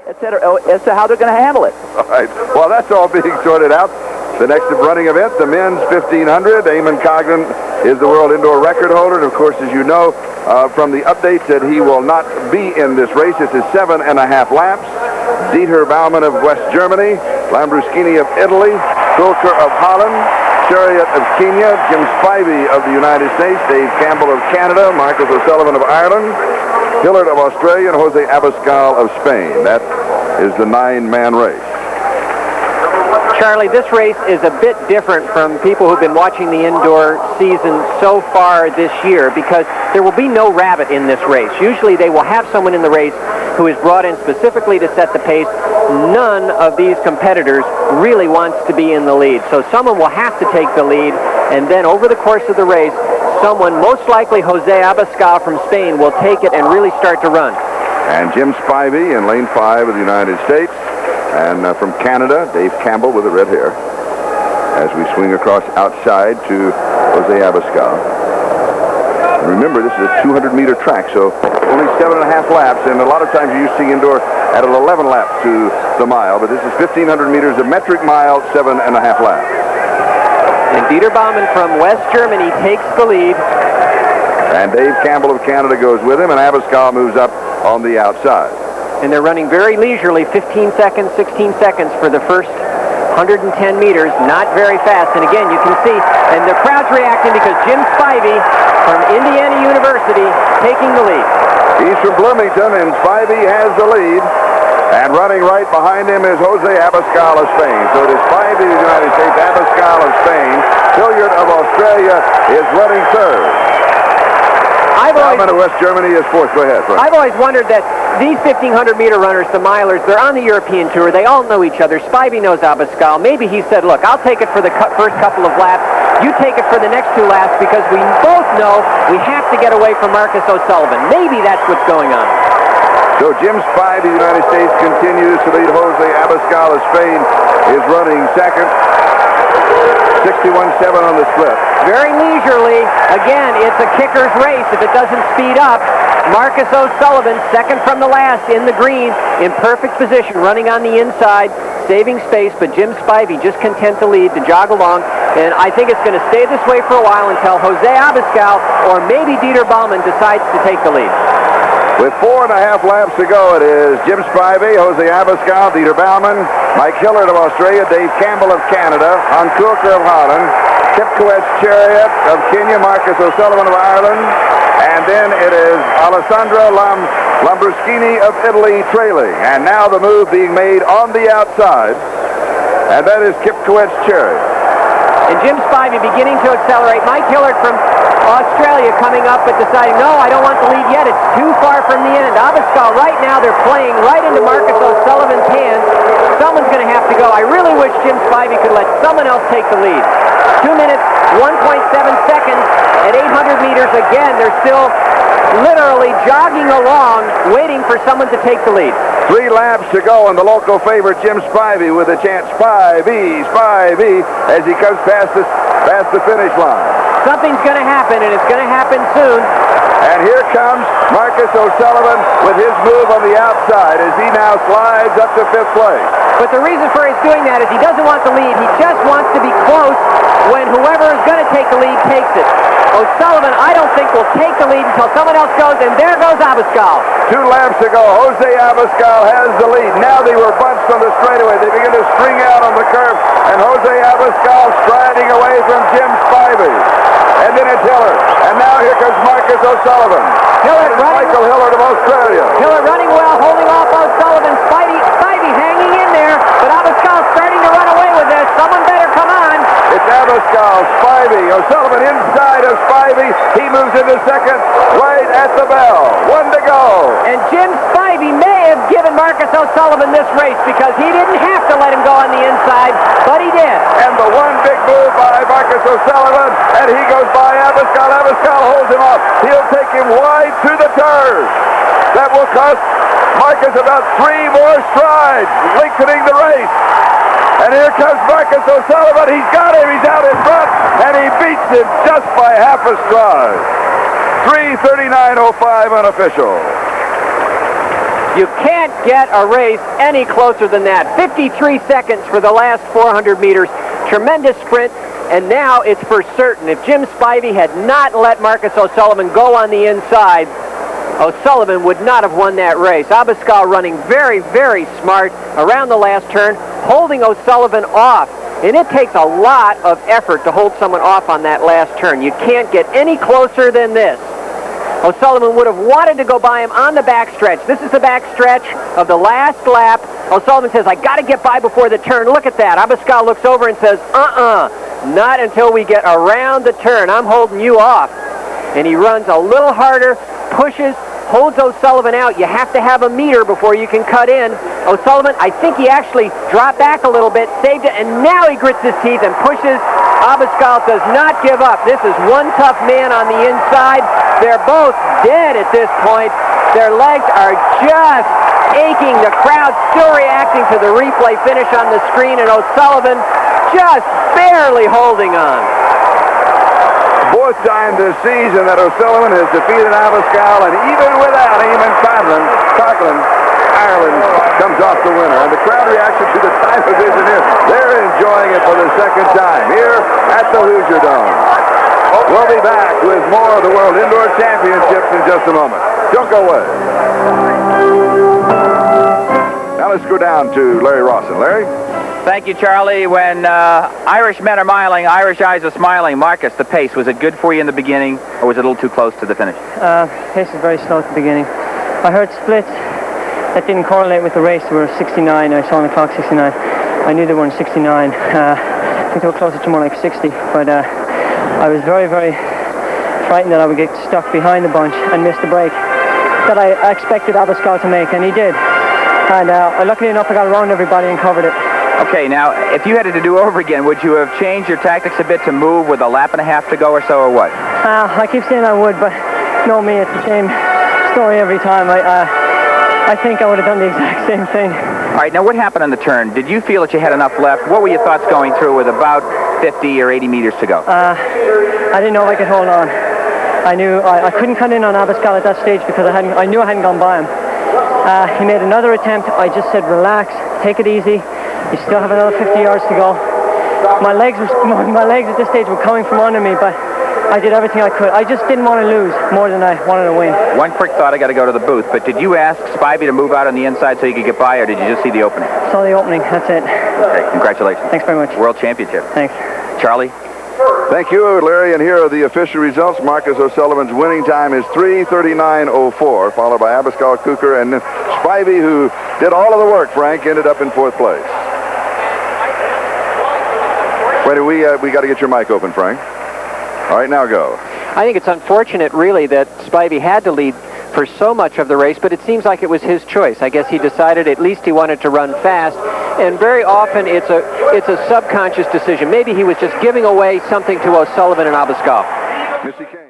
as to how they're going to handle it. All right. Well, that's all being sorted out. The next running event, the men's 1500. Eamon Cogden is the world indoor record holder. And, of course, as you know, from the updates that he will not be in this race. This is 7.5 laps. Dieter Baumann of West Germany, Lambruschini of Italy, Kulker of Holland, Cheruiyot of Kenya, Jim Spivey of the United States, Dave Campbell of Canada, Marcus O'Sullivan of Ireland, Hillardt of Australia, and José Abascal of Spain. That is the 9-man race. Charlie, this race is a bit different from people who've been watching the indoor season so far this year because there will be no rabbit in this race. Usually they will have someone in the race who is brought in specifically to set the pace. None of these competitors really wants to be in the lead. So someone will have to take the lead, and then over the course of the race, someone, most likely José Abascal from Spain, will take it and really start to run. And Jim Spivey in lane 5 of the United States. And from Canada, Dave Campbell with the red hair. As we swing across outside to José Abascal. And remember, this is a 200-meter track, so only 7.5 laps. And a lot of times you see indoor at an 11 laps to the mile, but this is 1,500 meters, a metric mile, 7.5 laps. And Dieter Baumann from West Germany takes the lead. And Dave Campbell of Canada goes with him, and Abascal moves up on the outside. And they're running very leisurely, 15 seconds, 16 seconds for the first 110 meters, not very fast. And again, you can see, and the crowd's reacting because Jim Spivey from Indiana University taking the lead. He's from Bloomington, and Spivey has the lead. And running right behind him is José Abascal of Spain. So it is Spivey of the United States, Abascal of Spain. Hillardt of Australia is running third. Baumann of West Germany is fourth. Go ahead, Frank. I've always wondered that these 1,500-meter runners, the milers, they're on the European Tour. They all know each other. Spivey knows Abascal. Maybe he said, look, I'll take it for the first couple of laps. You take it for the next 2 laps because we both know we have to get away from Marcus O'Sullivan. Maybe that's what's going on. So Jim Spivey, the United States, continues to lead. José Abascal of Spain is running second. 61.7 on the split. Very leisurely. Again, it's a kicker's race if it doesn't speed up. Marcus O'Sullivan, second from the last in the green, in perfect position, running on the inside, saving space, but Jim Spivey just content to lead, to jog along, and I think it's going to stay this way for a while until José Abascal or maybe Dieter Baumann decides to take the lead. With 4.5 laps to go, it is Jim Spivey, José Abascal, Dieter Baumann, Mike Hillardt of Australia, Dave Campbell of Canada, Kulker of Holland, Kipkoech Cheruiyot of Kenya, Marcus O'Sullivan of Ireland, and then it is Alessandro Lambruschini of Italy trailing. And now the move being made on the outside, and that is Kipkoech Cheruiyot. And Jim Spivey beginning to accelerate. Mike Hillardt from Australia coming up but deciding, no, I don't want the lead yet. It's too far from the end. Abascal, right now they're playing right into Marcus O'Sullivan's hands. Someone's going to have to go. I really wish Jim Spivey could let someone else take the lead. 2 minutes, 1.7 seconds at 800 meters. Again, they're still literally jogging along, waiting for someone to take the lead. 3 laps to go, and the local favorite, Jim Spivey, with a chance. Spivey, as he comes past the finish line. Something's going to happen, and it's going to happen soon. And here comes Marcus O'Sullivan with his move on the outside as he now slides up to 5th place. But the reason for his doing that is he doesn't want the lead. He just wants to be close when whoever is going to take the lead takes it. O'Sullivan, I don't think, will take the lead until someone else goes, and there goes Abascal. 2 laps to go. José Abascal has the lead. Now they were bunched on the straightaway. They begin to string out on the curve, and José Abascal striding away from Jim Spivey. And then it's Hillardt. And now here comes Marcus O'Sullivan. Michael Hillardt of Australia. Hillardt running well, holding off O'Sullivan. Spivey hanging in there, but Abascal starting to run away with this. Someone better come on. It's Abascal, Spivey, O'Sullivan inside of Spivey. He moves into second, right at the bell. 1 to go. And Jim Spivey may have given Marcus O'Sullivan this race because he didn't have to let him go on the inside, but he did. And the one big move by Marcus O'Sullivan, and he goes by Abascal. Abascal holds him up. He'll take him wide to the turn. That will cost Marcus about 3 more strides, lengthening the race. And here comes Marcus O'Sullivan. He's got him. He's out in front, and he beats him just by half a stride. 3:39.05 unofficial. You can't get a race any closer than that. 53 seconds for the last 400 meters. Tremendous sprint, and now it's for certain. If Jim Spivey had not let Marcus O'Sullivan go on the inside, O'Sullivan would not have won that race. Abascal running very, very smart around the last turn, holding O'Sullivan off. And it takes a lot of effort to hold someone off on that last turn. You can't get any closer than this. O'Sullivan would have wanted to go by him on the backstretch. This is the backstretch of the last lap. O'Sullivan says, I got to get by before the turn. Look at that. Abascal looks over and says, not until we get around the turn. I'm holding you off. And he runs a little harder, pushes, holds O'Sullivan out. You have to have a meter before you can cut in. O'Sullivan, I think he actually dropped back a little bit, saved it, and now he grits his teeth and pushes. Abascal does not give up. This is one tough man on the inside. They're both dead at this point. Their legs are just aching. The crowd still reacting to the replay finish on the screen, and O'Sullivan just barely holding on. Fourth time this season that O'Sullivan has defeated Abascal, and even without Eamon Coughlin, Ireland comes off the winner. And the crowd reaction to the time division here, they're enjoying it for the second time here at the Hoosier Dome. We'll be back with more of the World Indoor Championships in just a moment. Don't go away. Now let's go down to Larry Rawson. Larry? Thank you, Charlie. When Irish men are smiling, Irish eyes are smiling. Marcus, the pace, was it good for you in the beginning, or was it a little too close to the finish? Pace was very slow at the beginning. I heard splits that didn't correlate with the race. They were 69. I saw on the clock 69. I knew they were in 69. I think they were closer to more like 60. But I was very, very frightened that I would get stuck behind the bunch and miss the break that I expected Abascal to make, and he did. And luckily enough, I got around everybody and covered it. Okay, now, if you had it to do over again, would you have changed your tactics a bit to move with a lap and a half to go or so, or what? I keep saying I would, but know me, it's the same story every time. I think I would have done the exact same thing. All right, now what happened on the turn? Did you feel that you had enough left? What were your thoughts going through with about 50 or 80 meters to go? I didn't know if I could hold on. I knew I couldn't cut in on Abascal at that stage because I knew I hadn't gone by him. He made another attempt. I just said, relax, take it easy. You still have another 50 yards to go. My legs at this stage were coming from under me, but I did everything I could. I just didn't want to lose more than I wanted to win. One quick thought, I got to go to the booth, but did you ask Spivey to move out on the inside so you could get by, or did you just see the opening? Saw the opening, that's it. Okay, congratulations. Thanks very much. World Championship. Thanks. Charlie? Thank you, Larry, and here are the official results. Marcus O'Sullivan's winning time is 3:39.04, followed by Abascal, Kulker, and Spivey, who did all of the work, Frank, ended up in fourth place. Wait, we got to get your mic open, Frank. All right, now go. I think it's unfortunate, really, that Spivey had to lead for so much of the race, but it seems like it was his choice. I guess he decided at least he wanted to run fast, and very often it's a subconscious decision. Maybe he was just giving away something to O'Sullivan and Abascal. Missy Kane.